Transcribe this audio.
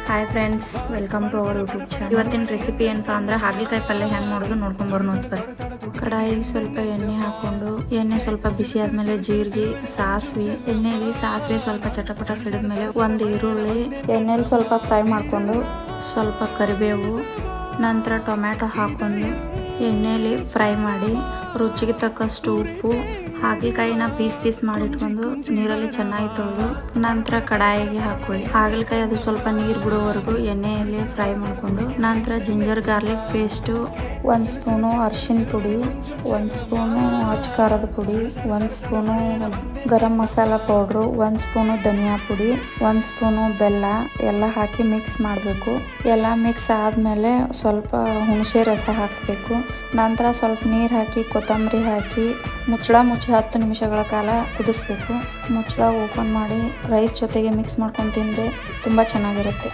Hi friends, welcome to our YouTube channel. ಇವತ್ತಿನ recipe ಏನಪ್ಪಾ ಅಂದ್ರೆ ಹಾಗಲಕಾಯಿ ಪಲ್ಯ ಹೆಂಗೆ ಮಾಡೋದು ನೋಡ್ಕೊಂಡು ಬರೋಣ. ಕಡಾಯಿಗೆ ಸ್ವಲ್ಪ ಎಣ್ಣೆ ಹಾಕೊಂಡು ಎಣ್ಣೆ ಸ್ವಲ್ಪ ಬಿಸಿ ಆದ್ಮೇಲೆ ಜೀರಿಗೆ, ಸಾಸಿವೆ, ಎಣ್ಣೆಯಲ್ಲಿ ಸಾಸಿವೆ ಸ್ವಲ್ಪ ಚಟಪಟ ಸಿಡಿದ್ಮೇಲೆ ಒಂದು ಈರುಳ್ಳಿ ಎಣ್ಣೆಲಿ ಸ್ವಲ್ಪ ಫ್ರೈ ಮಾಡ್ಕೊಂಡು ಸ್ವಲ್ಪ ಕರಿಬೇವು ನಂತರ ಟೊಮ್ಯಾಟೊ ಹಾಕೊಂಡು ಎಣ್ಣೆಲಿ ಫ್ರೈ ಮಾಡಿ ರುಚಿಗೆ ತಕ್ಕಷ್ಟು ಉಪ್ಪು, ಹಾಗಲಕಾಯಿನ ಪೀಸ್ ಮಾಡಿಟ್ಕೊಂಡು ನೀರಲ್ಲಿ ಚೆನ್ನಾಗಿ ತೊಳೆದು ನಂತರ ಕಡಾಯಿಗೆ ಹಾಕೊಳ್ಳಿ. ಹಾಗಲಕಾಯಿ ಅದು ಸ್ವಲ್ಪ ನೀರು ಬಿಡೋವರೆಗೂ ಎಣ್ಣೆಯಲ್ಲಿ ಫ್ರೈ ಮಾಡಿಕೊಂಡು ನಂತರ ಜಿಂಜರ್ ಗಾರ್ಲಿಕ್ ಪೇಸ್ಟು, 1 ಸ್ಪೂನು ಅರಿಶಿನ ಪುಡಿ, 1 ಸ್ಪೂನು ಅಚ್ಚ ಖಾರದ ಪುಡಿ, 1 spoon garam masala powder, 1 spoon ಧನಿಯಾ ಪುಡಿ, 1 ಸ್ಪೂನು ಬೆಲ್ಲ ಎಲ್ಲ ಹಾಕಿ ಮಿಕ್ಸ್ ಮಾಡಬೇಕು. ಎಲ್ಲ ಮಿಕ್ಸ್ ಆದಮೇಲೆ ಸ್ವಲ್ಪ ಹುಣಸೆ ರಸ ಹಾಕಬೇಕು. ನಂತರ ಸ್ವಲ್ಪ ನೀರು ಹಾಕಿ ಕೊತ್ತಂಬರಿ ಹಾಕಿ ಮುಚ್ಚಳ ಮುಚ್ಚಿ 10 ನಿಮಿಷಗಳ ಕಾಲ ಕುದಿಸ್ಬೇಕು. ಮುಚ್ಚಳ ಓಪನ್ ಮಾಡಿ ರೈಸ್ ಜೊತೆಗೆ ಮಿಕ್ಸ್ ಮಾಡ್ಕೊಂಡು ತಿಂದರೆ ತುಂಬ ಚೆನ್ನಾಗಿರುತ್ತೆ.